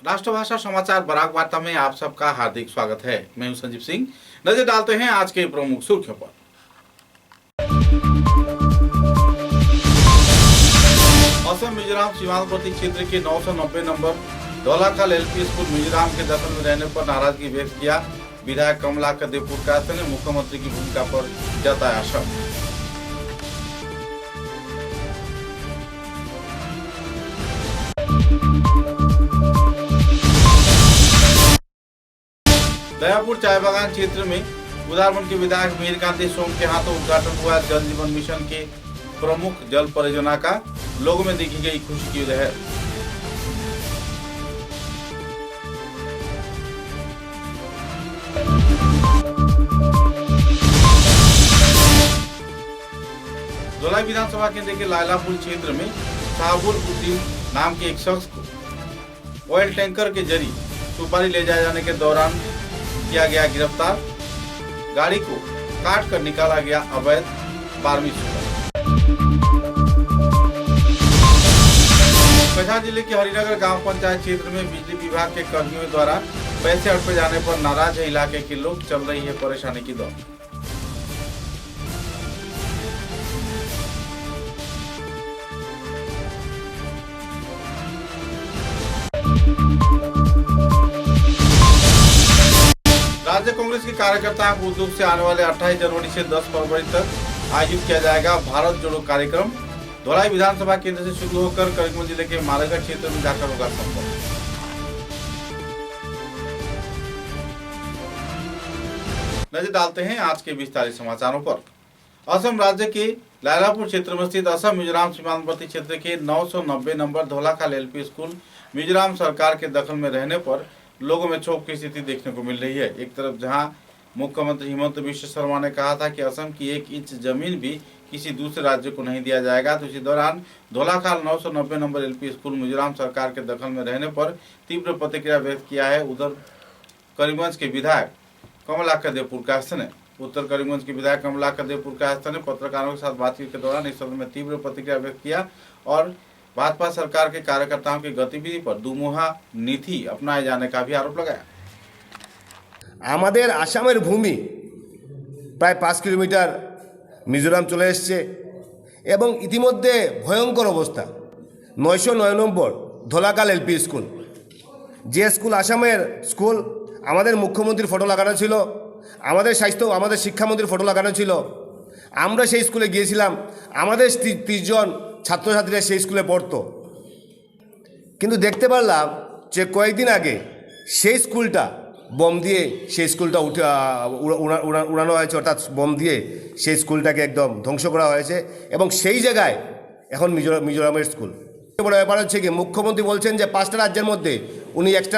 राष्ट्रभाषा समाचार बराक वार्ता में आप सबका हार्दिक स्वागत है। मैं हूं संजीव सिंह। नजर डालते हैं आज के प्रमुख सुर्खियों पर। असम मिजोरम सीमांतवर्ती क्षेत्र के 990 नंबर धौलाखाल एलपी स्कूल मिजोरम के दखल में रहने पर नाराजगी व्यक्त किया। विधायक कमलाकर देवपुरकायस्थ ने मुख्यमंत्री की भूमिका पर जताया शक। दयापुर चाय बागान क्षेत्र में उदारवन के विधायक मीरकांति सोम के हाथों उद्घाटन हुआ जल जीवन मिशन के प्रमुख जल परियोजना का। लोगों में देखी गई खुशी की लहर। धौलाई विधानसभा केंद्र के लायलापुर क्षेत्र में शाहबुल उद्दीन नाम के एक शख्स को ऑयल टैंकर के जरिए सुपारी ले जाए जाने के दौरान किया गया गिरफ्तार। गाड़ी को काट कर निकाला गया अवैध 12वीं सुपारी। कछार जिले के हरिनगर गांव पंचायत क्षेत्र में बिजली विभाग के कर्मियों द्वारा पैसे अटके जाने पर नाराज है इलाके के लोग। चल रही है परेशानी की दौर। राज्य कांग्रेस के कार्यकर्ताओं को उद्योग से आने वाले 28 जनवरी से 10 फरवरी तक आयोजित किया जाएगा भारत जोड़ो कार्यक्रम। धौलाई विधानसभा केंद्र से शुरू होकर करीमगंज जिले के मालेगांव क्षेत्र में जाकर होगा संपन्न। नजर डालते हैं आज के विस्तारित समाचारों पर। असम राज्य के लायलापुर क्षेत्र में स्थित असम मिजोरम सीमांतवर्ती क्षेत्र के 990 नंबर धौलाखाल एलपी स्कूल मिजोरम सरकार के दखल में रहने पर लोगों में क्षोभ की स्थिति देखने को मिल रही है। एक तरफ जहां मुख्यमंत्री हिमंत बिश्व शर्मा ने कहा था कि असम की 1 इंच जमीन भी किसी दूसरे राज्य को नहीं दिया जाएगा, तो इसी दौरान धौलाखाल 990 नंबर एलपी स्कूल मिजोरम सरकार के दखल में रहने पर तीव्र प्रतिक्रिया व्यक्त किया है। उधर करीमगंज के विधायक कमलाकर देवपुरकायस्थ ने पत्रकारों के साथ बातचीत के दौरान इस संबंध में तीव्र प्रतिक्रिया व्यक्त किया और भाजपा सरकार के कार्यकर्ताओं की गतिविधि पर दुमुहा नीति अपनाए जाने का भी आरोप लगाया। আমাদের আসামের ভূমি প্রায় 5 কিলোমিটার মিজোরাম চলে এসেছে এবং ইতিমধ্যে ভয়ঙ্কর অবস্থা। 909 নম্বর ধলাকাল এলপি স্কুল, যে স্কুল আসামের স্কুল, আমাদের মুখ্যমন্ত্রীর ফটো লাগানো ছিল, আমাদের শিক্ষামন্ত্রীর ফটো লাগানো ছিল। আমরা সেই স্কুলে গিয়েছিলাম, আমাদের 30 জন ছাত্রছাত্রীরা সেই স্কুলে পড়তো। কিন্তু দেখতে পারলাম যে কয়েকদিন আগে সেই স্কুলটা বম দিয়ে উড়ানো হয়েছে, অর্থাৎ বম দিয়ে সেই স্কুলটাকে একদম ধ্বংস করা হয়েছে এবং সেই জায়গায় এখন মিজোরামের স্কুল। বড় ব্যাপার হচ্ছে কি, মুখ্যমন্ত্রী বলছেন যে 5টা রাজ্যের মধ্যে উনি একটা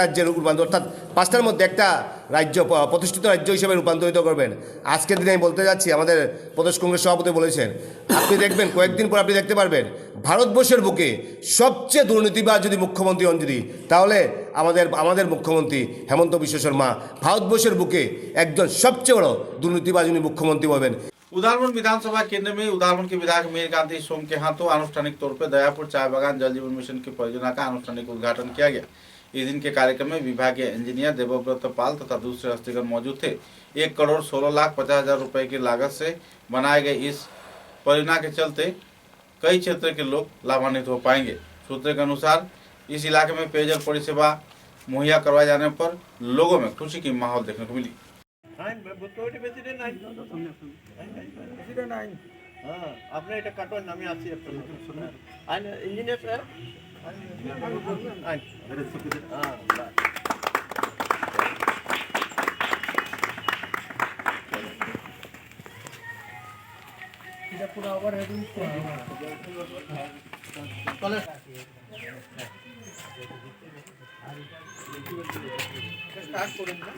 রাজ্যের রূপান্তর, অর্থাৎ 5টার মধ্যে একটা রাজ্য প্রতিষ্ঠিত রাজ্য হিসেবে রূপান্তরিত করবেন। আজকের দিনে আমি বলতে যাচ্ছি, আমাদের প্রদেশ কংগ্রেস সভাপতি বলেছেন, আপনি দেখবেন কয়েকদিন পর আপনি দেখতে পারবেন ভারতবর্ষের বুকে সবচেয়ে দুর্নীতিবাজ যদি মুখ্যমন্ত্রী হন তাহলে আমাদের মুখ্যমন্ত্রী হেমন্ত বিশ্ব শর্মা ভারতবর্ষের বুকে একজন সবচেয়ে বড় দুর্নীতিবাজ উনি मुख्यमंत्री হবেন। उदारवन विधानसभा केंद्र में उदारवन के विधायक मीरकांति सोम के हाथों आनुष्ठानिक तौर पर दयापुर चाय बागान जल जीवन मिशन की परियोजना का आनुष्ठानिक उद्घाटन किया गया। इस दिन के कार्यक्रम में विभागीय इंजीनियर देवव्रत पाल तथा दूसरे हस्तीगण मौजूद थे। 1,16,50,000 रुपए की लागत से बनाए गए इस परियोजना के चलते कई क्षेत्र के लोग लाभान्वित हो पाएंगे। सूत्रों के अनुसार इस इलाके में पेयजल परिसेवा मुहैया करवाए जाने पर लोगों में खुशी की माहौल देखने को मिली। আপনি এটা কাটোর নামে আছি ইঞ্জিনিয়ার স্যার এটা পুরো ওভার হেডিং চলে স্টার্ট করুন না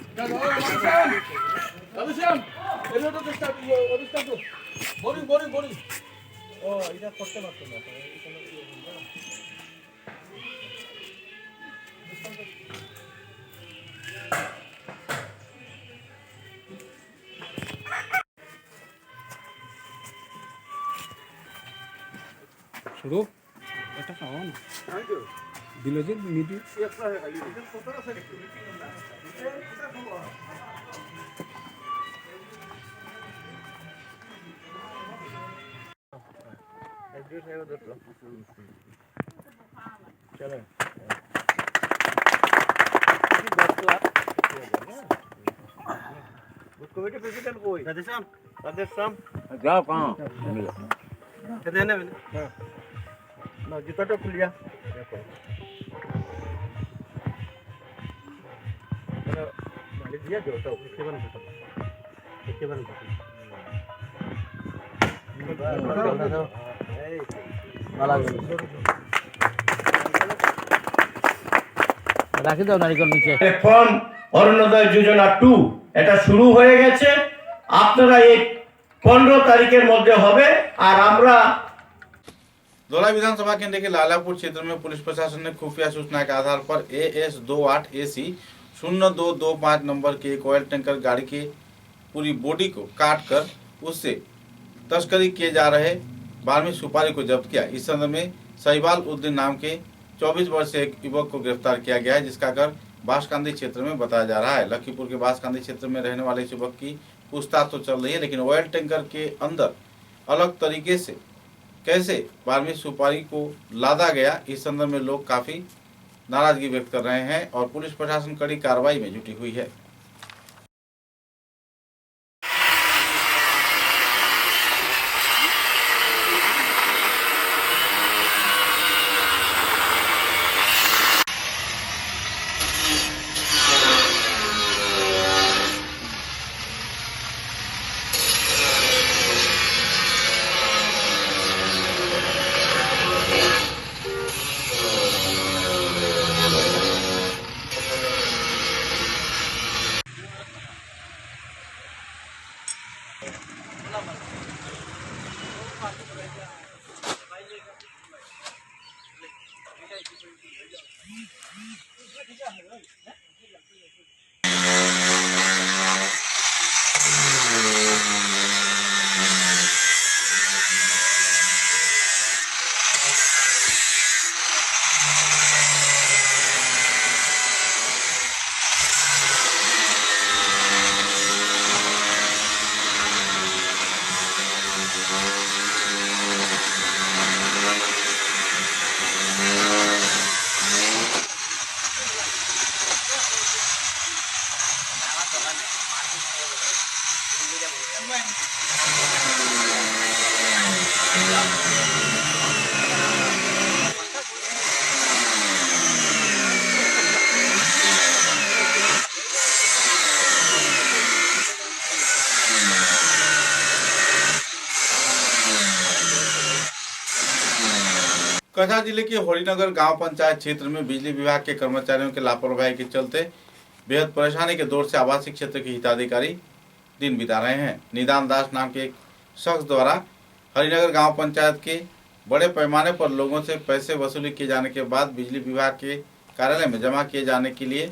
অবশ্যই এটা তো স্টার্ট অবশ্যই বড়ি ও এটা করতে পারতো না শুরু এটা খাওয়া না দিলজিৎ মিডি कमेटी प्रेसिडेंट कोई राधेश्याम जाओ कहाँ कहते हैं ना मैंने ना जूता तो खुल गया मालिक दिया जो तो इसके बन রাখি দাও নারিকেল নিচে এখন অরুণোদয় যোজনা 2 এটা শুরু হয়ে গেছে আপনারা এই 15 तारीखेर মধ্যে হবে আর আমরা धोला विधानसभा केंद्र के लालापुर क्षेत्र में पुलिस प्रशासन ने खुफिया सूचना के आधार पर AS28 AC 0225 नंबर के एक ऑयल टैंकर गाड़ी के पूरी बॉडी को काट कर उससे तस्करी किए जा रहे बारहवीं सुपारी को जब्त किया। इस संदर्भ में सहीवाल उद्दीन नाम के 24 वर्षीय एक युवक को गिरफ्तार किया गया है, जिसका घर बांसकांदी क्षेत्र में बताया जा रहा है। लखीपुर के बांसकांदी क्षेत्र में रहने वाले इस युवक की पूछताछ तो चल रही है, लेकिन ऑयल टैंकर के अंदर अलग तरीके से कैसे 12वीं सुपारी को लादा गया, इस संदर्भ में लोग काफी नाराजगी व्यक्त कर रहे हैं और पुलिस प्रशासन कड़ी कार्रवाई में जुटी हुई है। कछा जिले के होलीनगर गांव पंचायत क्षेत्र में बिजली विभाग के कर्मचारियों के लापरवाही के चलते बेहद परेशानी के दौर से आवासीय क्षेत्र के हिताधिकारी दिन बिता रहे हैं। निदान दास नाम के एक शख्स द्वारा हरिनगर गांव पंचायत के बड़े पैमाने पर लोगों से पैसे वसूली किए जाने के बाद बिजली विभाग के कार्यालय में जमा किए जाने के लिए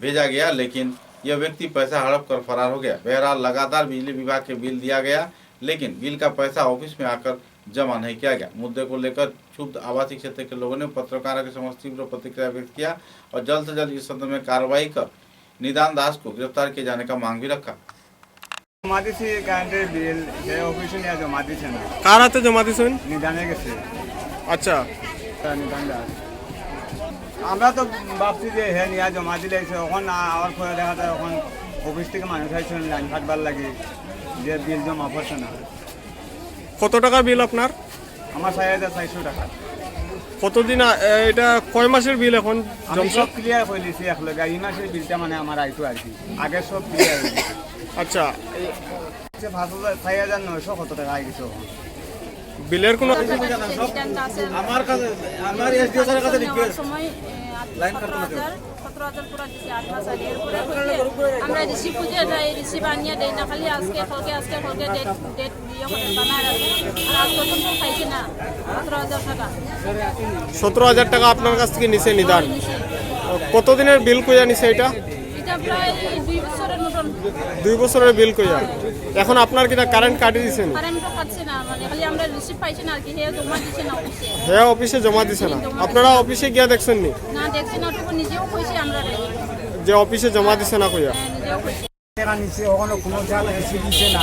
भेजा गया, लेकिन यह व्यक्ति पैसा हड़प कर फरार हो गया। बहरहाल लगातार बिजली विभाग के बिल दिया गया, लेकिन बिल का पैसा ऑफिस में आकर जमा नहीं किया गया। मुद्दे को लेकर क्षुब्ध आवासीय क्षेत्र के लोगों ने पत्रकारों के समक्ष तीव्र प्रतिक्रिया व्यक्त किया और जल्द से जल्द इस संदर्भ में कार्रवाई कर निदान दास को गिरफ्तार किए जाने का मांग भी रखा। জমা দিছি কারেন্টের বিল যে অফিসে নিয়ে জমা দিছে না। কার হাতে জমা দিছেন? নিদানে গেছে। আচ্ছা, নিদান দাস। আমরা তো ভাবছি যে হ্যাঁ নিয়ে জমা দিলে এখন আর পরে দেখা যায় এখন অফিস থেকে মানুষ আইছেন লাইন কাটবার লাগে যে বিল জমা পড়ছে না। কত টাকা বিল আপনার? আমার ৬,৪০০ টাকা। কতদিন এটা কয় মাসের বিল এখন? আমি সব ক্লিয়ার করে দিয়েছি একলগে। এই মাসের বিলটা মানে আমার আইতো আর কি, আগে সব ক্লিয়ার হয়ে গেছে। আচ্ছা, ৬,৯০০ কত টাকা আই গেছে বিলের কোনো আমার কাছে আমার এসডিও স্যারের কাছে রিকোয়েস্ট লাইন কাটতে না 17,000 পুরা দিছি 8 মাস আগে। এরপরে আমরা রিসিভ খুঁজে যাই, রিসিভ আনিয়ে দেই না, খালি আজকে ফলকে ডেট ইয়ে করে বানায় রাখে। আর আজ পর্যন্ত খাইছে না 17,000 টাকা। 17,000 টাকা আপনার কাছ থেকে নিছে নিদান। কতদিনের বিল কইয়া নিছে এটা? এটা প্রায় 2 বছরের মতন। 2 বছরের বিল কইয়া। এখন আপনার কিনা কারেন্ট কাটি দিছেন কারেন্টও কাটছে না মানে খালি আমরা রিসিভ পাইছি না আর কি হে জমা দিছে না অফিসে হ্যাঁ অফিসে জমা দিছে না আপনারা অফিসে গিয়া দেখছেন নি না দেখছি না তো নিজেও কইছি আমরা যে অফিসে জমা দিছে না কইয়া নিজেও কইছি টাকা নিচ্ছে ওখানে কোনো জায়গা এসে দিচ্ছে না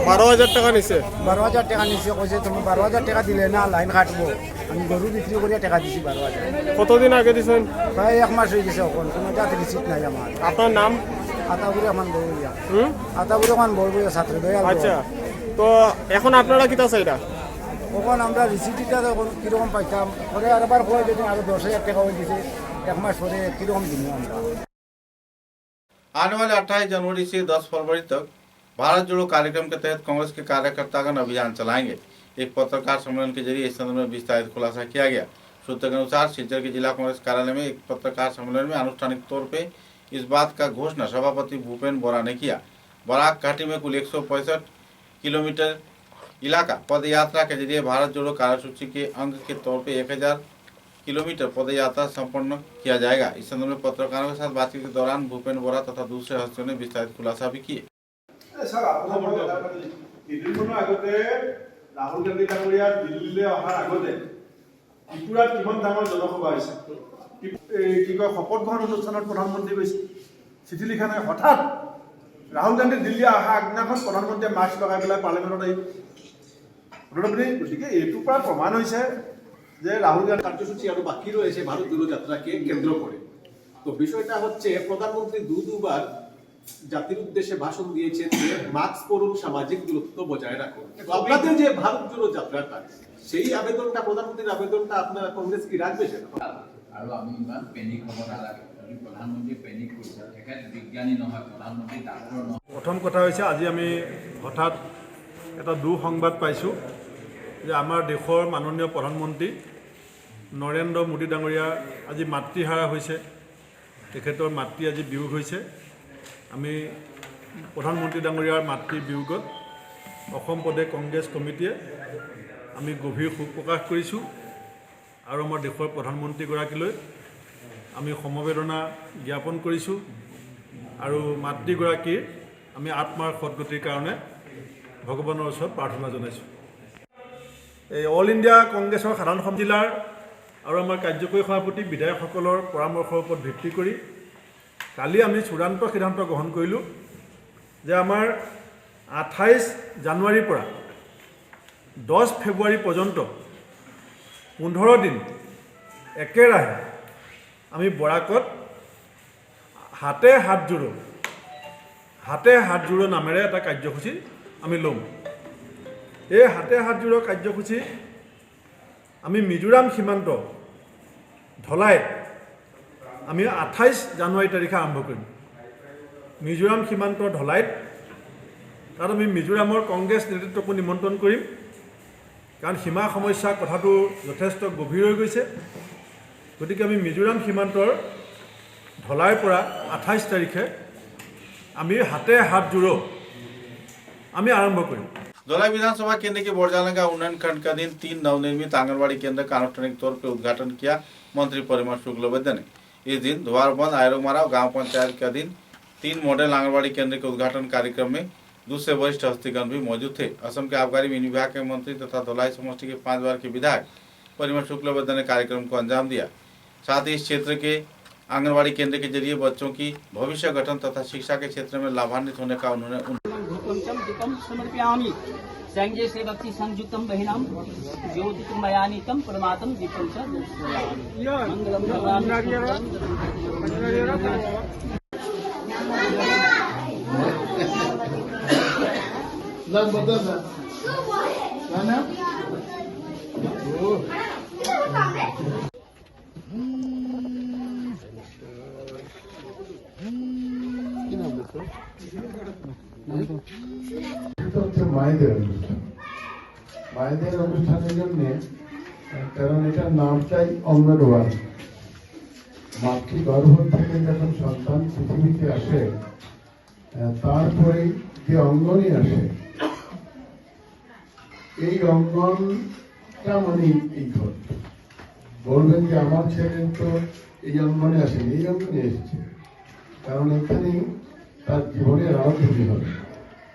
12,000 টাকা নিছে 12,000 টাকা নিচ্ছে কইছে তুমি 12,000 টাকা দিলে না লাইন কাটবো আমি গরু বিক্রি করে টাকা দিছি 12,000 কতদিন আগে দিছেন প্রায় 1 মাস হয়ে গেছে ওখানে কোনো জায়গা রিসিপ্ট নাই আমার আপনার নাম আতাবুরি রহমান বড়বুড়িয়া হুম আতাবুরি রহমান বড়বুড়িয়া ছাত্র দয়াল আচ্ছা তো এখন আপনারা কিতা চাইরা ওখানে আমরা রিসিপ্টটা কীরকম পাইতাম পরে আরবার কয়ে যদি আরো 10,000 টাকা হয়ে গেছে 1 মাস পরে কীরকম দিব আমরা आने वाले 28 जनवरी से 10 फरवरी तक भारत जोड़ो कार्यक्रम के तहत कांग्रेस के कार्यकर्तागण अभियान चलाएंगे। एक पत्रकार सम्मेलन के जरिए इस संदर्भ में विस्तारित खुलासा किया गया। सूत्र के अनुसार सिलचर के जिला कांग्रेस कार्यालय में एक पत्रकार सम्मेलन में आनुष्ठानिक तौर पे इस बात का घोषणा सभापति भूपेन बोरा ने किया। बराक घाटी में कुल 165 किलोमीटर इलाका पद यात्रा के जरिए भारत जोड़ो कार्यसूची के अंग के तौर पर 1000 किलोमीटर पद यात्रा संपन्न किया जाएगा। इस संदर्भ में पत्रकारों के साथ बातचीत के दौरान भूपेन बोरा तथा दूसरे हस्तियों ने विस्तारित खुलासा भी किए। राहुल गांधी डांगरिया दिल्ली अहार आगते त्रिपुरात किमान डाঙৰ জনসভা হৈছে কি কয় শপত গ্ৰহণ অনুষ্ঠানত প্ৰধানমন্ত্ৰী গৈছে চিঠি লিখা নাই হঠাৎ ৰাহুল গান্ধী দিল্লী অহা আগদিনাখন প্ৰধানমন্ত্ৰীয়ে মাস্ক লগাই পেলাই পাৰ্লিমেণ্টত আহিব গতিকে এইটোৰ পৰা প্ৰমাণ হৈছে যে রাহুল গান্ধী কার্যসূচি আরো বাকি রয়েছে ভারত জোড়ো যাত্রাকে কেন্দ্র করে। তো বিষয়টা হচ্ছে প্রধানমন্ত্রী দুবার জাতির উদ্দেশ্যে ভাষণ দিয়েছেন যে মাস্ক পরুন, সামাজিক দূরত্ব বজায় রাখুন। আপনাদের যে ভারত জোড়ো যাত্রাটা সেই আবেদনটা, প্রধানমন্ত্রীর আবেদনটা আপনারা কংগ্রেস কি রাখবে সেটা? আৰু আমি ইমান পেনিক হ'ব নালাগে। যদি প্ৰধানমন্ত্ৰী পেনিক কৰিছে, তেখেত বিজ্ঞানী নহয়, প্ৰধানমন্ত্ৰী ডাক্তৰ নহয়। প্ৰথম কথা হৈছে আজি আমি হঠাৎ এটা দুঃসংবাদ পাইছোঁ যে আমাৰ দেশৰ মাননীয় প্ৰধানমন্ত্ৰী নৰেন্দ্ৰ মোদী ডাঙৰীয়া আজি মাতৃহাৰা হৈছে। তেখেতৰ মাতৃ আজি বিয়োগ হৈছে। আমি প্ৰধানমন্ত্ৰী ডাঙৰীয়াৰ মাতৃ বিয়োগত অসম প্ৰদেশ কংগ্ৰেছ কমিটিয়ে আমি গভীৰ শোক প্ৰকাশ কৰিছোঁ আৰু আমাৰ দেশৰ প্ৰধানমন্ত্ৰীগৰাকীলৈ আমি সমবেদনা জ্ঞাপন কৰিছোঁ আৰু মাতৃগৰাকীৰ আমি আত্মাৰ সদ্গতিৰ কাৰণে ভগৱানৰ ওচৰত প্ৰাৰ্থনা জনাইছোঁ। এই অল ইণ্ডিয়া কংগ্ৰেছৰ সাধাৰণ জিলাৰ আৰু আমাৰ কাৰ্যকৰী সভাপতি বিধায়কসকলৰ পৰামৰ্শৰ ওপৰত ভিত্তি কৰি কালি আমি চূড়ান্ত সিদ্ধান্ত গ্ৰহণ কৰিলোঁ যে আমাৰ 28 জানুৱাৰীৰ পৰা 10 ফেব্ৰুৱাৰী পৰ্যন্ত 15 দিন একেৰাহে আমি বৰাকত হাতে হাত জোৰো নামেৰে এটা কাৰ্যসূচী আমি ল'ম। এই হাতে হাত জোৰো কাৰ্যসূচী আমি মিজোৰাম সীমান্ত ধলাইত আমি 28 জানুৱাৰী তাৰিখে আৰম্ভ কৰিম। মিজোৰাম সীমান্ত ধলাইত তাত আমি মিজোৰামৰ কংগ্ৰেছ নেতৃত্বকো নিমন্ত্ৰণ কৰিম, কাৰণ সীমা সমস্যা কথাটো যথেষ্ট গভীৰ হৈ গৈছে। গতিকে আমি মিজোৰাম সীমান্তৰ ধলাইৰ পৰা 28 তাৰিখে আমি হাতে হাত জোৰো আমি আৰম্ভ কৰিম। धोलाई विधानसभा केंद्र के बोरजालंगा उन्नयन खंड का दिन 3 नवनिर्मित आंगनबाड़ी केंद्र का आनुष्ठानिक तौर पर उद्घाटन किया मंत्री परिमल शुक्लबैद्य ने। इस दिन धुआरबंद आयरोमारा गांव पंचायत का दिन 3 मॉडल आंगनबाड़ी केंद्र के उद्घाटन कार्यक्रम में दूसरे वरिष्ठ हस्तीगण भी मौजूद थे। असम के आबकारी मिनी विभाग के मंत्री तथा धोलाई समष्टि के 5 बार के विधायक परिमल शुक्लबैद्य ने कार्यक्रम को अंजाम दिया। साथ ही इस क्षेत्र के आंगनबाड़ी केंद्र के जरिए बच्चों की भविष्य गठन तथा शिक्षा के क्षेत्र में लाभान्वित होने का उन्होंने समर्पयामि। संजय सेवक्ति संयुक्तं बहिनां ज्योतिर्मयानितं परमातं दीपं च दर्शयामि। मंगलम মায়েদের অনুষ্ঠান, মায়েদের অনুষ্ঠানের জন্য, কারণ এটার নামটাই অঙ্গনওয়াড়ি। মাতৃগর্ভ থেকে যখন সন্তান পৃথিবীতে আসে তারপরে যে অঙ্গনই আসে, এই অঙ্গনটা মানে এই ঘর। বলবেন যে আমার ছেলে তো এই অঙ্গনে আসেনি, এই অঙ্গনে এসেছে, কারণ এখানেই তার জীবনের আরো তৈরি হবে।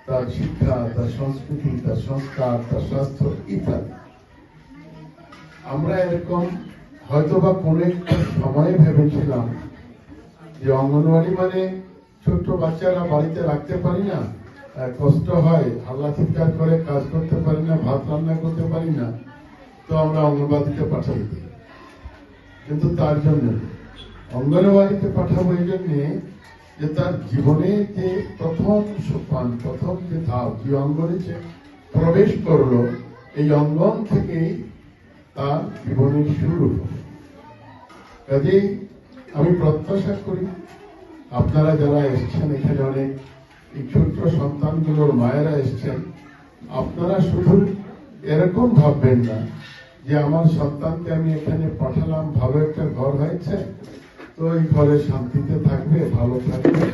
তার শিক্ষা, তার সংস্কৃতি, তার সংস্কার, তার স্বাস্থ্য ইত্যাদি। আমরা এরকম হয়তোবা কোনো একটা সময়ে ভেবেছিলাম যে অঙ্গনওয়াড়ি মানে ছোট্ট বাচ্চারা বাড়িতে রাখতে পারি না, কষ্ট হয়, হাল্লা চিৎকার করে, কাজ করতে পারি না, ভাত রান্না করতে পারি না, তো আমরা অঙ্গনওয়াড়িতে পাঠাই। কিন্তু তার জন্য অঙ্গনওয়াড়িতে পাঠাবো এই জন্যে যে তার জীবনে যে প্রথম সোপান, প্রথম যে ধাপ, যে অঙ্গনে প্রবেশ করলো, এই অঙ্গন থেকেই তার জীবনের শুরু হবে। কাজেই আমি প্রত্যাশা করি আপনারা যারা এসছেন এখানে, অনেক এই ছোট্ট সন্তানগুলোর মায়েরা এসছেন, আপনারা শুধু এরকম ভাববেন না যে আমার সন্তানকে আমি এখানে পাঠালাম, ভালো একটা ঘর হয়েছে, তো এই ঘরে শান্তিতে থাকবে, ভালো থাকবে।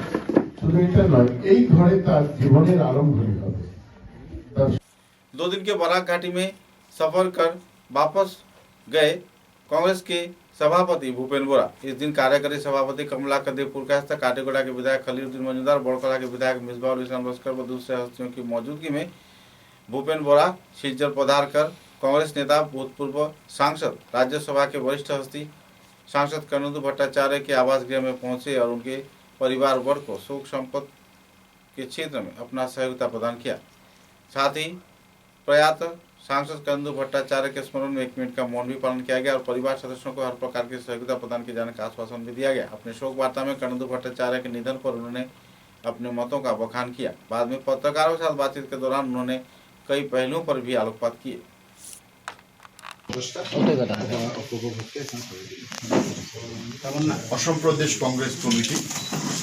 শুধু এটা নয়, এই ঘরে তার জীবনের আরম্ভণি হবে। 2 दिन के बराक घाटी में सफर कर वापस गए कांग्रेस के सभापति भूपेन बोरा। इस दिन कार्यकारी सभापति कमला कदेपुर का काटेगोड़ा के विधायक खलीलुद्दीन मजूमदार, बड़कला के विधायक मिसबाउल इस्लाम लश्कर व दूसरे हस्तियों की मौजूदगी में भूपेन बोरा शिलचर पधार कर कांग्रेस नेता, भूतपूर्व सांसद, राज्यसभा के वरिष्ठ हस्ती सांसद कन्नदू भट्टाचार्य के आवास गृह में पहुंचे और उनके परिवार वर्ग को शोक संपत्ति के क्षेत्र में अपना सहयोगिता प्रदान किया। साथ ही प्रयात सांसद कन्नदू भट्टाचार्य के स्मरण में 1 मिनट का मौन भी पालन किया गया और परिवार सदस्यों को हर प्रकार की सहयोगिता प्रदान किए जाने का आश्वासन भी दिया गया। अपने शोक वार्ता में कन्नदू भट्टाचार्य के निधन पर उन्होंने अपने मतों का बखान किया। बाद में पत्रकारों के साथ बातचीत के दौरान उन्होंने कई पहलुओं पर भी आलोकपात किए। असम प्रदेश कांग्रेस कमिटी,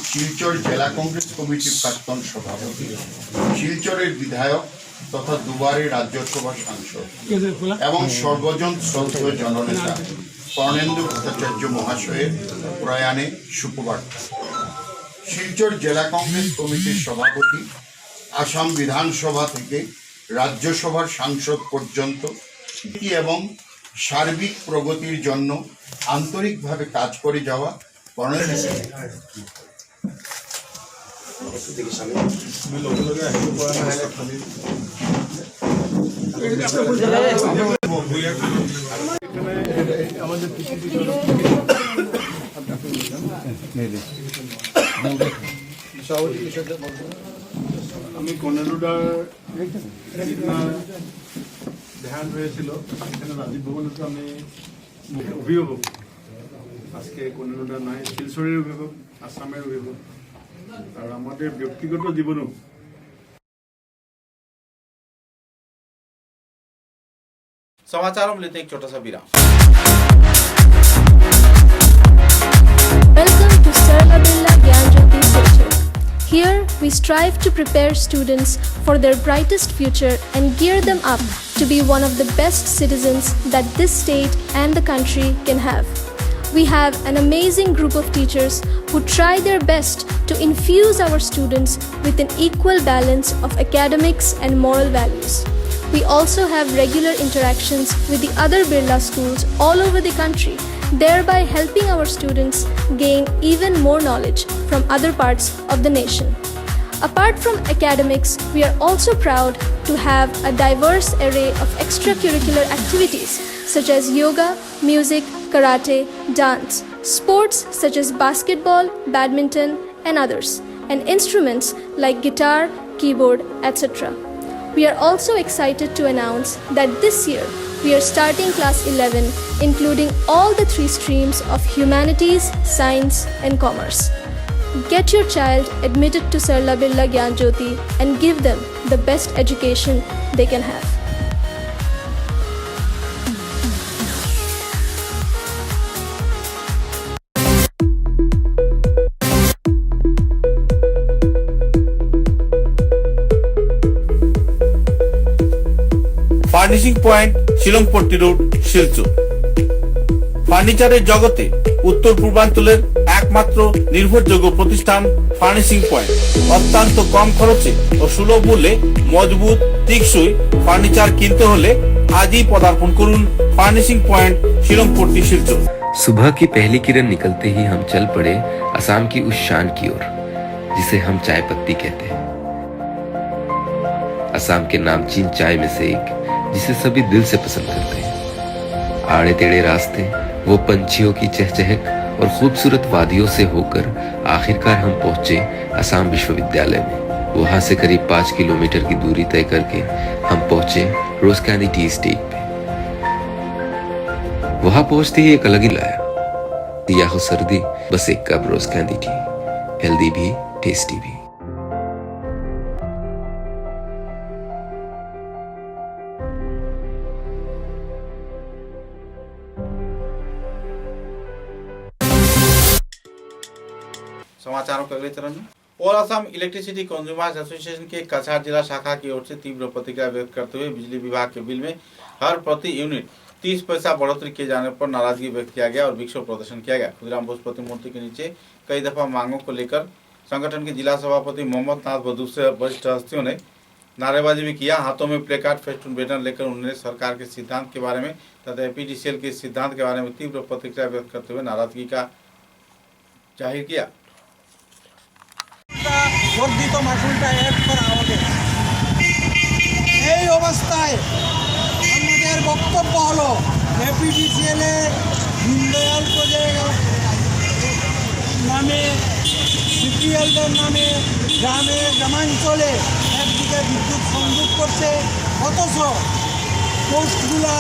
शिलचर जिला कांग्रेस कमिटिर प्राक्तन सभापति, शिलचरेर विधायक तथा दुबारे राज्यसभा सांसद एवं सर्वजन श्रद्धेय जननेता कर्णेन्दु भट्टाचार्य महाशयेर प्रयाणे शोकबार्ता। शिलचर जिला कांग्रेस कमिटिर सभापति, आसाम विधानसभा थेके राज्यसभार सांसद पर्यन्त एवं सार्बिक प्रगतिर जन्य आंतरिकभावे काज करे जावा আমি কর্ণেলুডার ধ্যান হয়েছিল, এখানে রাজীব ভবনেতে আমি অভিভাবক, আজকে কর্ণেলুডা নাই, শিলচরের অভিভাবক, আসামের অভিভাবক, আর আমাদের ব্যক্তিগত জীবনও। समाचारों में लेते एक छोटा सा विराम। Welcome to Sarla Birla Gyanjyoti Center. Here we strive to prepare students for their brightest future and gear them up to be one of the best citizens that this state and the country can have. We have an amazing group of teachers who try their best to infuse our students with an equal balance of academics and moral values. We also have regular interactions with the other Birla schools all over the country, thereby helping our students gain even more knowledge from other parts of the nation. Apart from academics, we are also proud to have a diverse array of extracurricular activities such as yoga, music, karate, dance, sports such as basketball, badminton, and others, and instruments like guitar, keyboard, etc. We are also excited to announce that this year we are starting class 11, including all the 3 streams of humanities, science, and commerce. Get your child admitted to Sarla Birla Gyanjyoti and give them the best education they can have. Furnishing point, Shillongpatti road, Silchar. ফার্নিচারের জগতে উত্তর পূর্বাঞ্চলের একমাত্র নির্ভরযোগ্য প্রতিষ্ঠান furnishing point. অত্যন্ত কম খরচে ও সুলভ মূল্যে মজবুত, টেকসই ফার্নিচার কিনতে হলে আজই পদার্পণ করুন ফার্নিশিং পয়েন্ট, শিলংপট্টি, শিলচর। सुबह की पहली किरण निकलते ही हम चल पड़े असम की उस शान की ओर जिसे हम चाय पत्ती कहते हैं। असम के नामचीन चाय में से एक, जिसे सभी दिल से पसंद करते हैं। आड़े टेढ़े रास्ते, वो पंछियों की चहचहक और खूबसूरत वादियों से होकर आखिरकार हम पहुंचे असम विश्वविद्यालय में। वहां से करीब 5 किलोमीटर की दूरी तय करके हम पहुंचे रोज कैंडी टी एस्टेट पे। वहां पहुंचते ही एक अलग ही लाया, सियाह सर्दी, बस एक कप रोज कैंडी टी, हेल्दी भी टेस्टी भी। समाचारों के अगले चरण में all Assam electricity consumers association के कछार जिला शाखा की ओर से तीव्र प्रतिक्रिया व्यक्त करते हुए बिजली विभाग के बिल में हर प्रति यूनिट 30 पैसा बढ़ोतरी किए जाने पर नाराजगी व्यक्त किया गया और विक्षोभ प्रदर्शन किया गया। खुदराम बोस प्रतिमूर्ति के नीचे कई दफा मांगों को लेकर संगठन के जिला सभापति मोहम्मद नाथ बदू से वरिष्ठ हस्तियों ने नारेबाजी भी किया। हाथों में प्लेकार्ड, फेस्टून, बैनर लेकर उन्होंने सरकार के सिद्धांत के बारे में तथा एपीडीसीएल के सिद्धांत के बारे में तीव्र प्रतिक्रिया व्यक्त करते हुए नाराजगी का जाहिर किया। বর্ধিত মাসুলটা এক করা হবে। এই অবস্থায় আমাদের বক্তব্য হলো এপিডিসিএল এ দীনদয়াল প্রজেক্ট নামে বিপিএলদের নামে গ্রামাঞ্চলে একদিকে বিদ্যুৎ সংযোগ করছে, অথচ পোস্টগুলা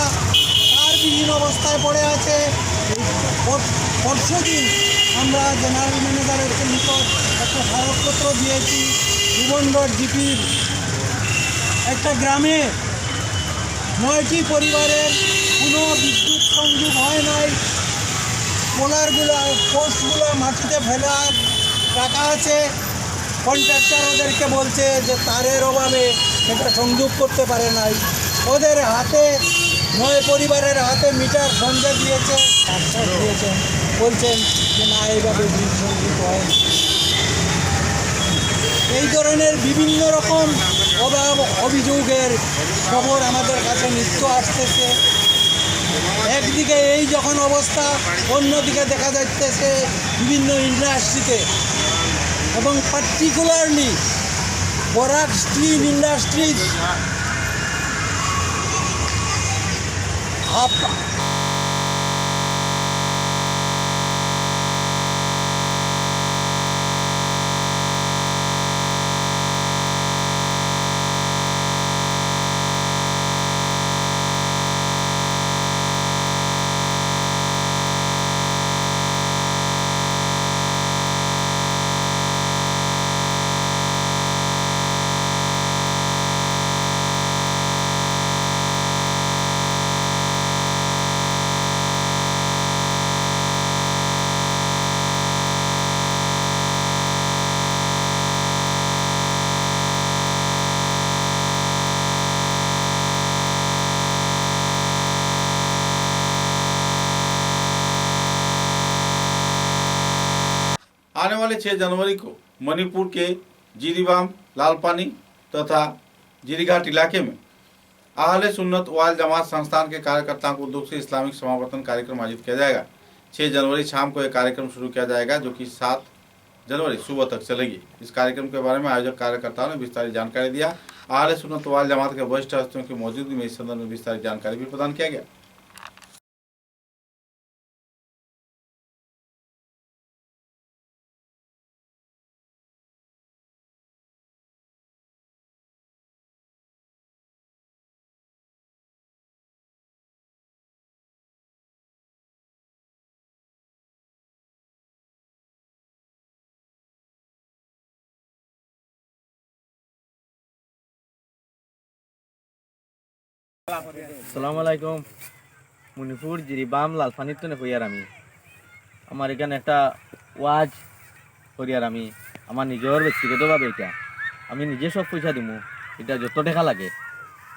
তারবিহীন অবস্থায় পড়ে আছে। পরশুদিন আমরা জেনারেল ম্যানেজারের নিকট একটা স্মারকপত্র দিয়েছি। ভুবনগড় জিপির একটা গ্রামে 9টি পরিবারের কোনো বিদ্যুৎ সংযোগ হয় নাই। পোস্টগুলো মাটিতে ফেলা রাখা আছে। কন্ট্রাক্টর ওদেরকে বলছে যে তারের অভাবে সেটা সংযোগ করতে পারে নাই। ওদের হাতে 9 পরিবারের হাতে মিটার সংযোগ দিয়েছে, বলছেন যে না এইভাবে বিল সংযোগ হয়। এই ধরনের বিভিন্ন রকম অভিযোগের খবর আমাদের কাছে নিত্য আসতেছে। একদিকে এই যখন অবস্থা, অন্যদিকে দেখা যাচ্ছে বিভিন্ন ইন্ডাস্ট্রিতে এবং পার্টিকুলারলি বরাক স্টিল ইন্ডাস্ট্রিজ आने वाले 6 जनवरी को मणिपुर के जिरीबाम, लालपानी तथा जिरीघाट इलाके में आहले सुन्नत वाल जमात संस्थान के कार्यकर्ताओं को उद्योग से इस्लामिक समावर्तन कार्यक्रम आयोजित किया जाएगा। 6 जनवरी शाम को यह कार्यक्रम शुरू किया जाएगा, जो कि 7 जनवरी सुबह तक चलेगी। इस कार्यक्रम के बारे में आयोजक कार्यकर्ताओं ने विस्तारित जानकारी दिया। आहले सुन्नत वाल जमात के वरिष्ठ हस्तियों की मौजूदगी में इस संदर्भ में विस्तारित जानकारी भी प्रदान किया गया। আসসালামু আলাইকুম। মণিপুর জিরিবাম লালপানির তো হইয়ার আমি আমার এখানে একটা ওয়াজ করিয়ার আমি আমার নিজের ব্যক্তিগতভাবে এটা আমি নিজে সব পয়সা দিমু। এটা যত টাকা লাগে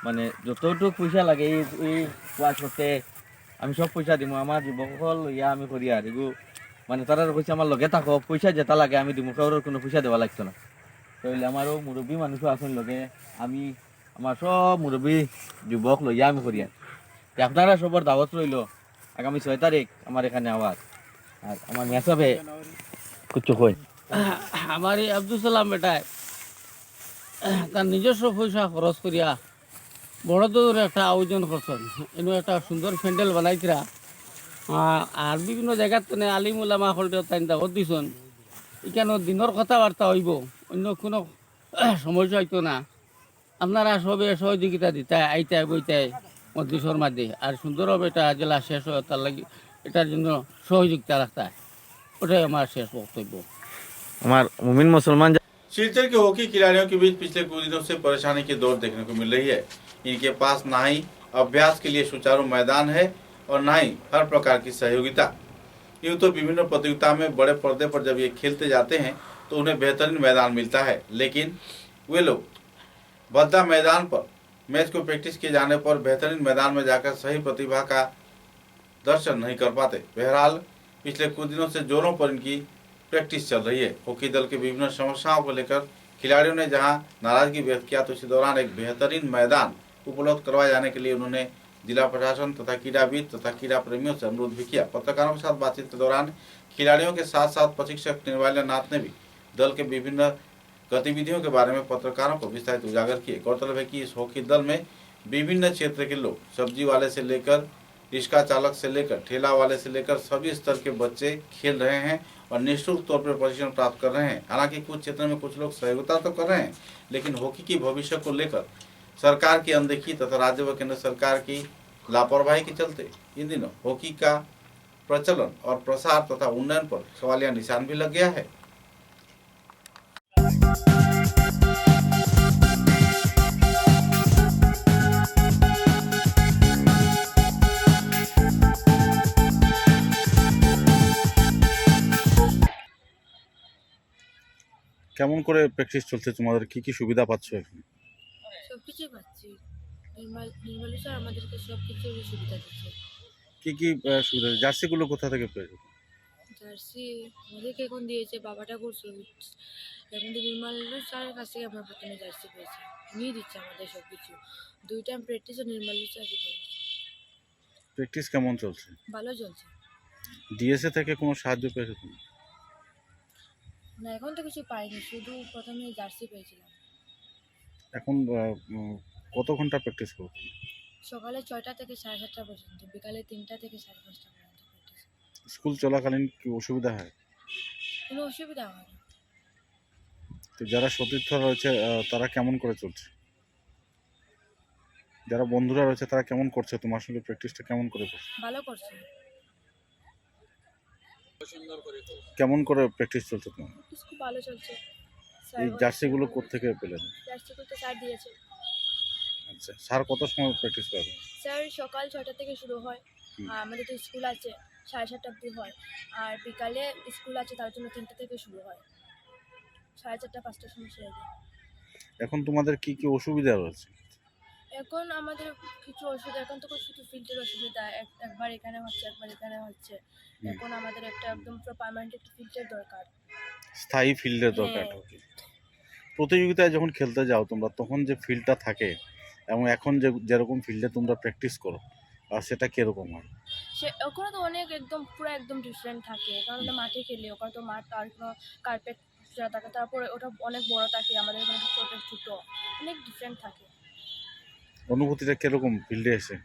মানে যতটুকু পয়সা লাগে এই ওয়াজ করতে আমি সব পয়সা দিমু। আমার যুবকসকল ইয়া আমি করিয়ার এগু মানে তারা কইছে আমার লগে থাকো, পয়সা যেটা লাগে আমি দিমু, কারোর কোনো পয়সা দেওয়া লাগতো না। তাহলে আমারও মুরব্বী মানুষও আছেন লগে, আমি আমার সব মুরব্বী যুবক লইয়া আমি করিয়ার। আপনারা সবার দাওয়াত রইল আগামী 6 তারিখ আমার এখানে আওয়াজ। আর আমার মেসাবে কিছু কই हमारे अब्दुल सलाम बेटा है তার নিজস্ব পয়সা খরচ করিয়া বড় দৌড় একটা আয়োজন করছেন। এনে একটা সুন্দর প্যান্ডেল বানাইছিরা আর বিভিন্ন জায়গার তো আলিম উলামা হলতে তাই দাওয়াত দিছেন। এখানে দিনের কথাবার্তা হইব, অন্য কোনো সমস্যা হইতো না। আপনারা সবে সহযোগিতা দিতে আইতে বইতে মধ্যেশ্বর মাঝে আর সুন্দরভাবে এটা জেলা শেষ হয় তার লাগে এটার জন্য সহযোগিতা রাখতে হয়। ওটাই আমার শেষ বক্তব্য। আমার মুমিন মুসলমান सिलचर के हॉकी खिलाड़ियों के बीच पिछले कुछ दिनों से परेशानी की दौर देखने को मिल रही है। इनके पास ना ही अभ्यास के लिए सुचारू मैदान है और ना ही हर प्रकार की सहयोगिता। यूँ तो विभिन्न प्रतियोगिता में बड़े पर्दे पर जब ये खेलते जाते हैं तो उन्हें बेहतरीन मैदान मिलता है, लेकिन वे लोग भद्दा मैदान पर मैच को प्रैक्टिस किए जाने पर बेहतरीन मैदान में जाकर सही प्रतिभा का दर्शन नहीं कर पाते। बहरहाल पिछले कुछ दिनों से जोरों पर इनकी प्रैक्टिस चल रही है। हॉकी दल के विभिन्न समस्याओं को लेकर खिलाड़ियों ने जहां नाराजगी व्यक्त किया तो इसी दौरान एक बेहतरीन मैदान उपलब्ध करवाए जाने के लिए उन्होंने जिला प्रशासन तथा क्रीड़ाविद तथा क्रीड़ा प्रेमियों से अनुरोध भी किया। पत्रकारों के साथ बातचीत के दौरान खिलाड़ियों के साथ साथ प्रशिक्षक निर्मला नाथ ने भी दल के विभिन्न गतिविधियों के बारे में पत्रकारों को विस्तारित उजागर किए। गौरतलब है कि इस हॉकी दल में विभिन्न क्षेत्र के लोग, सब्जी वाले से लेकर रिक्शा चालक से लेकर ठेला वाले से लेकर सभी स्तर के बच्चे खेल रहे हैं और निःशुल्क तौर पर प्रशिक्षण प्राप्त कर रहे हैं। हालांकि कुछ क्षेत्रों में कुछ लोग सहयोगिता तो कर रहे हैं, लेकिन हॉकी की भविष्य को लेकर सरकार की अनदेखी तथा राज्य व केंद्र सरकार की लापरवाही के चलते इन दिनों हॉकी का प्रचलन और प्रसार तथा उन्नयन पर सवालिया निशान भी लग गया है। কেমন করে প্র্যাকটিস চলছে তোমাদের, কি কি সুবিধা পাচ্ছ এখানে? সবকিছু পাচ্ছি। নির্মল স্যার আমাদেরকে সবকিছু সুবিধা দিচ্ছে। কি কি সুবিধা? জার্সিগুলো কোথা থেকে পেয়েছো? জার্সি আমাদেরকে এখন দিয়েছে বাবা ঠাকুর সুইটস। এখন নির্মল স্যারের কাছ থেকে আমরা প্রথমে জার্সি পেয়েছি, উনিই দিচ্ছে আমাদের সবকিছু। 2 টাইম প্র্যাকটিসও নির্মল স্যার দিচ্ছে। প্র্যাকটিস কেমন চলছে? ভালো চলছে। ডিএসএ থেকে কোনো সাহায্য পেয়েছো তুমি? না, এখন তো কিছু পাইনি, শুধু প্রথমে জার্সি পেয়েছিলাম। এখন কত ঘন্টা প্র্যাকটিস করো? সকালে 6টা থেকে 7:30 পর্যন্ত, বিকালে 3টা থেকে 5:30 পর্যন্ত প্র্যাকটিস। স্কুল চলাকালীন কি অসুবিধা হয়? কোনো অসুবিধা হয় না। তো যারা সতীর্থ রয়েছে তারা কেমন করে চলছে? যারা বন্ধুরা রয়েছে তারা কেমন করছে? তোমার সঙ্গে প্র্যাকটিসটা কেমন করে করছে? ভালো করছে। কেমন করে প্র্যাকটিস চলছে তোমার? খুব ভালো চলছে। এই জার্সিগুলো কোত্থেকে পেলেন? জার্সিগুলো তো স্যার দিয়েছে। আচ্ছা, স্যার কত সময় প্র্যাকটিস করাবেন? স্যার সকাল 6টা থেকে শুরু হয়, আমাদের তো স্কুল আছে 7:30 অবধি হয়, আর বিকালে স্কুল আছে তার জন্য 3টা থেকে শুরু হয়, 4:30 5টার সময় শেষ হয়। এখন তোমাদের কি কি অসুবিধা রয়েছে? এখন আমাদের কিছু অসুবিধা, এখন তো শুধু ফিল্ডের অসুবিধা, একবার এখানে হচ্ছে একবার এখানে হচ্ছে। এখন আমাদের একটা একদম পার্মানেন্ট একটা ফিল্ডের দরকার, স্থায়ী ফিল্ডের দরকার। প্রতিযোগিতায় যখন খেলতে যাও তোমরা, তখন যে ফিল্ডটা থাকে এবং এখন যেরকম ফিল্ডে তোমরা প্র্যাকটিস করো সেটা কিরকম হয়? সে ওখানে তো অনেক একদম পুরো একদম ডিফারেন্ট থাকে, কারণ ওটা মাঠে খেলে, ওখানে তো মাঠ আর কোনো কার্পেট থাকে, তারপরে ওটা অনেক বড় থাকে, আমাদের এখানে ছোটো অনেক ডিফারেন্ট থাকে। অনুভূতিটা কিরকম ফিল্ডে এসে?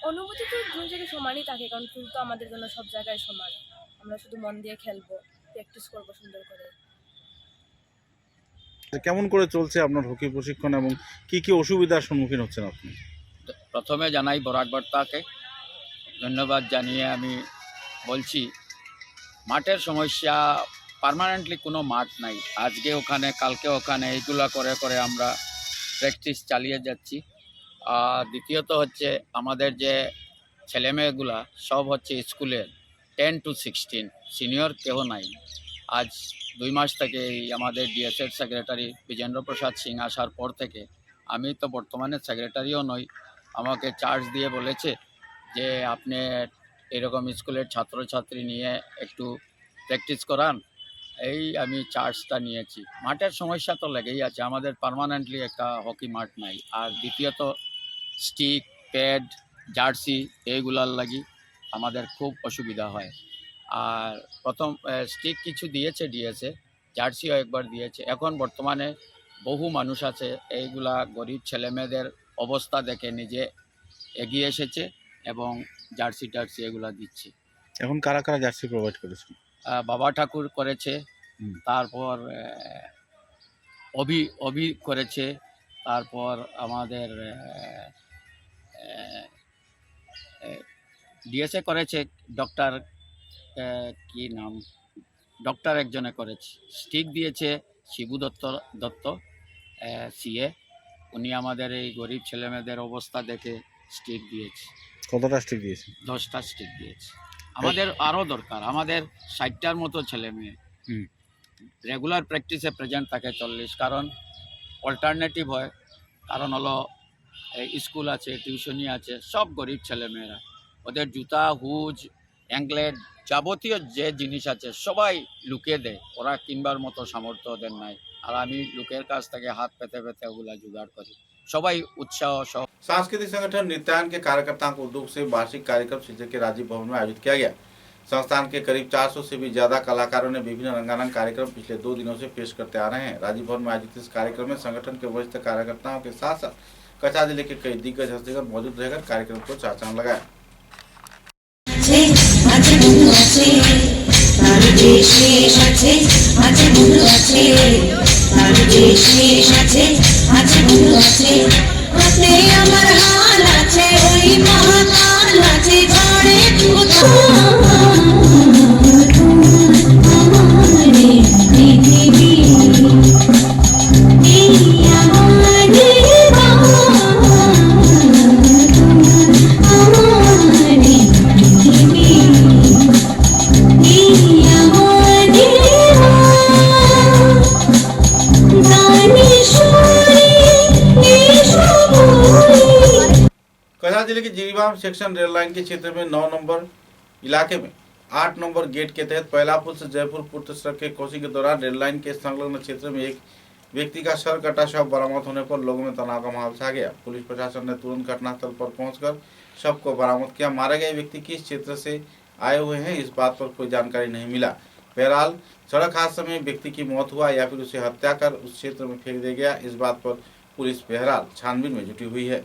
অনুভূতি তো দু জায়গায় সমানই থাকে, কারণ ফিল্ড তো আমাদের জন্য সব জায়গায় সমান। আমরা শুধু মন দিয়ে খেলবো, প্র্যাকটিস করবো সুন্দর করে। কেমন করে চলছে আপনার হকি প্রশিক্ষণ এবং কি কি অসুবিধার সম্মুখীন হচ্ছেন আপনি? প্রথমে জানাই বরাক বার্তাকে ধন্যবাদ জানিয়ে আমি বলছি, মাঠের সমস্যা পার্মানেন্টলি কোনো মাঠ নাই, আজকে ওখানে কালকে ওখানে, এইগুলা করে করে আমরা প্র্যাকটিস চালিয়ে যাচ্ছি। আর দ্বিতীয়ত হচ্ছে আমাদের যে ছেলেমেয়েগুলা সব হচ্ছে স্কুলের 10 to 16, সিনিয়র কেউ নাই। আজ 2 মাস থেকে আমাদের ডিএসএর সেক্রেটারি বিজেন্দ্র প্রসাদ সিং আসার পর থেকে, আমি তো বর্তমানে সেক্রেটারিও নই, আমাকে চার্জ দিয়ে বলেছে যে আপনি এরকম স্কুলের ছাত্রছাত্রী নিয়ে একটু প্র্যাকটিস করান। এই আমি চার্জটা নিয়েছি। মাঠের সমস্যা তো লেগেই আছে, আমাদের পার্মানেন্টলি একটা হকি মাঠ নাই। আর দ্বিতীয়ত স্টিক, প্যাড, জার্সি এইগুলার লাগি আমাদের খুব অসুবিধা হয়। আর প্রথম স্টিক কিছু দিয়েছে ডিএসএ, জার্সিও একবার দিয়েছে। এখন বর্তমানে বহু মানুষ আছে এইগুলা গরিব ছেলেমেয়েদের অবস্থা দেখে নিজে এগিয়ে এসেছে এবং জার্সি টার্সি এগুলা দিচ্ছে। এখন কারা কারা জার্সি প্রোভাইড করেছেন? বাবা ঠাকুর করেছে, তারপর অভি করেছে, তারপর আমাদের ডিএসএ করেছে, ডক্টর কি নাম, ডক্টর একজনে করেছে, স্টিক দিয়েছে শিবু দত্ত সিএ, উনি আমাদের এই গরিব ছেলেমেয়েদের অবস্থা দেখে স্টিক দিয়েছে। কতটা স্টিক দিয়েছে? 10টা স্টিক দিয়েছে। আমাদের আরও দরকার, আমাদের 60টার মতো ছেলে মেয়ে রেগুলার প্র্যাকটিসে প্রেজেন্ট থাকে 40, কারণ অল্টারনেটিভ হয়, কারণ হলো স্কুল আছে, টিউশনি আছে, সব গরিব ছেলেমেয়েরা, ওদের জুতা হুজ অ্যাঙ্কলেট যাবতীয় যে জিনিস আছে সবাই লুকিয়ে দেয়, ওরা কিনবার মতো সামর্থ্য ওদের নাই, আর আমি লোকের কাছ থেকে হাত পেতে পেতে ওগুলা জোগাড় করি। সবাই उत्साह सह। सांस्कृतिक संगठन नृत्यायन के कार्यकर्ताओं को उद्योग से वार्षिक कार्यक्रम शिलचर के राजीव भवन में आयोजित किया गया। संस्थान के करीब 400 से भी ज्यादा कलाकारों ने विभिन्न रंगारंग कार्यक्रम पिछले 2 दिनों से पेश करते आ रहे हैं। राजीव भवन में आयोजित इस कार्यक्रम में संगठन के वरिष्ठ कार्यकर्ताओं के साथ साथ कछा जिले के कई दिग्गज हस्तीगण मौजूद रहकर कार्यक्रम को चार चांद लगाया। जिले के जिरीबाम सेक्शन रेल लाइन के क्षेत्र में 9 नंबर इलाके में 8 नंबर गेट के तहत पहला पुल से जयपुर पूर्व सड़क के क्रॉसिंग के दौरान रेल लाइन के संलग्न क्षेत्र में एक व्यक्ति का सर कटा शव बरामद होने पर लोगों में तनाव का माहौल छा गया। पुलिस प्रशासन ने तुरंत घटनास्थल पर पहुंचकर शव को बरामद किया। मारे गए व्यक्ति किस क्षेत्र से आए हुए हैं इस बात पर कोई जानकारी नहीं मिला। बहरहाल सड़क हादसे में व्यक्ति की मौत हुआ या फिर उसे हत्या कर उस क्षेत्र में फेंक दिया गया, इस बात पर पुलिस बहरहाल छानबीन में जुटी हुई है।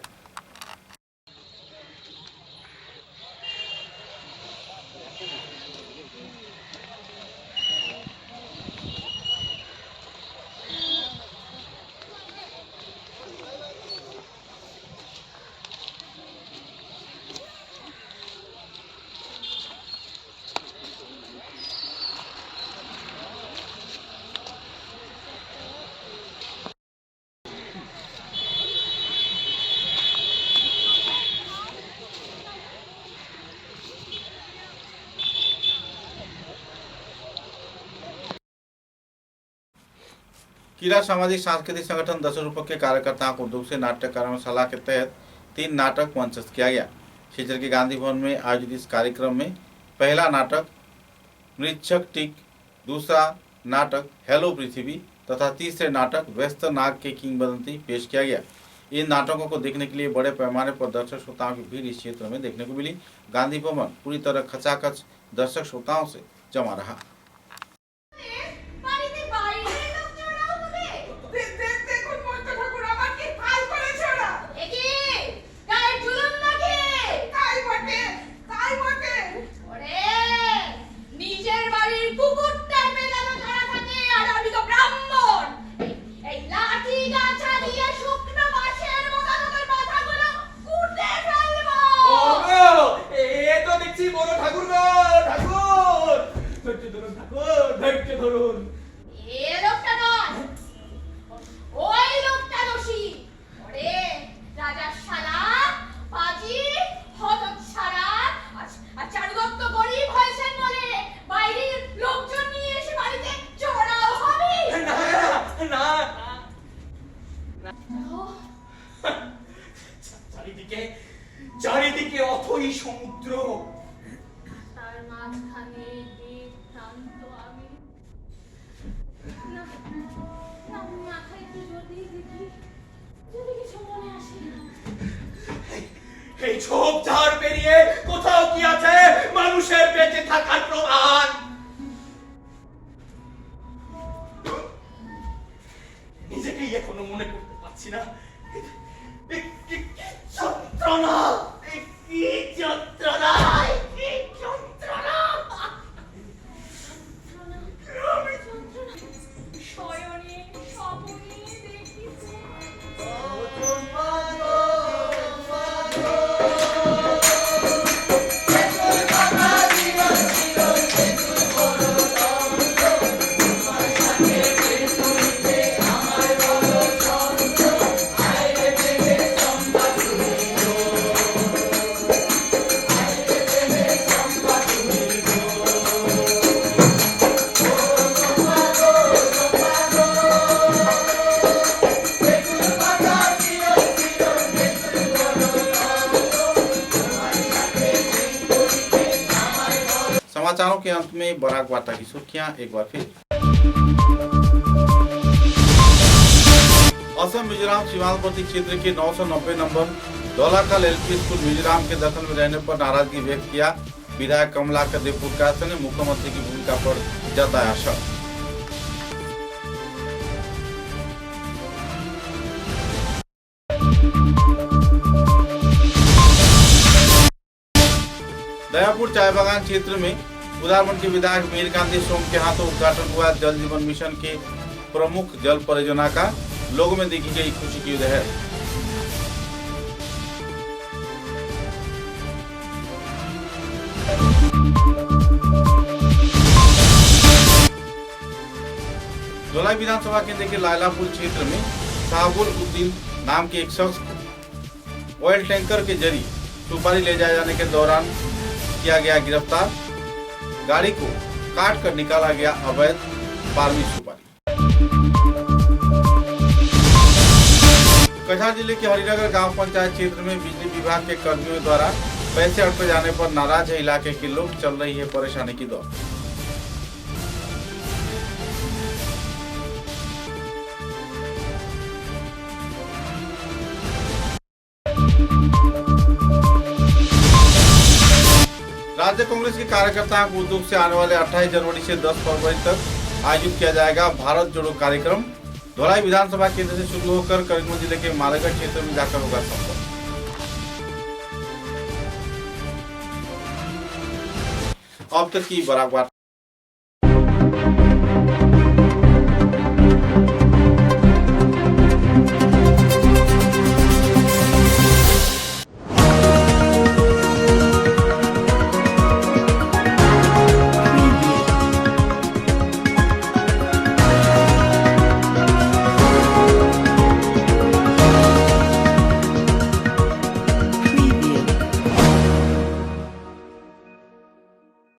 किला सामाजिक सांस्कृतिक संगठन 10 रूपक के कार्यकर्ताओं को उद्योग से नाट्य कार्यशाला के तहत 3 नाटक मंचस्थ किया गया। शिलचर के गांधी भवन में आयोजित इस कार्यक्रम में पहला नाटक मृच्छक टिक, दूसरा नाटक हेलो पृथ्वी तथा तीसरे नाटक व्यस्त नाग के किंवदंती पेश किया गया। इन नाटकों को देखने के लिए बड़े पैमाने पर दर्शक श्रोताओं की भीड़ इस क्षेत्र में देखने को मिली। गांधी भवन पूरी तरह खचाखच दर्शक श्रोताओं से जमा रहा। চারিদিকে অথই সমুদ্র, তার মাঝখানে দ্বীপ প্রান্ত আমি মাথায় একটু জোর দিয়ে দেখি যদি কিছু মনে আসে। এই ঝোপ ঝাড় পেরিয়ে কোথাও কি আছে মানুষের বেঁচে থাকার প্রমাণ? নিজেকে দেখেই এখনো মনে করতে পারছি না কি যন্ত্রণা, কি যন্ত্রণা, কি যন্ত্রণা। শয়নে স্বপনে দেখিছে समाचारों के अंत में बराक वार्ता की सुर्खियां एक बार फिर। असम मिजोरम सीमांतवर्ती क्षेत्र के 990 नंबर दौलाखाल एलपी स्कूल मिजोरम के दखल में रहने पर नाराजगी व्यक्त किया। विधायक कमलाकर देवपुरकाश ने मुख्यमंत्री की भूमिका पर जताया शक। दयापुर चाय बागान क्षेत्र में उदारमंड के विधायक मीर कांति सोम के हाथों उद्घाटन हुआ जल जीवन मिशन के प्रमुख जल परियोजना का। लोगों में देखी गई खुशी की लहर। धोलाई विधानसभा केंद्र के लायलापुर क्षेत्र में साहबुल उद्दीन नाम के एक शख्स को ऑयल टैंकर के जरिए सुपारी ले जाए जाने के दौरान किया गया गिरफ्तार। गाड़ी को काट कर निकाला गया अवैध फार्मी सुपारी। कछार जिले के हरिनगर गांव पंचायत क्षेत्र में बिजली विभाग के कर्मियों द्वारा पैसे अटके जाने पर नाराज है इलाके के लोग। चल रही है परेशानी की दौर। राज्य कांग्रेस के कार्यकर्ताओं को उद्योग से आने वाले 28 जनवरी से 10 फरवरी तक आयोजित किया जाएगा भारत जोड़ो कार्यक्रम। धौलाई विधानसभा केंद्र से शुरू होकर करीमगंज जिले के मालेगढ़ क्षेत्र में जाकर होगा संपन्न। अब तक की बराक वार्ता।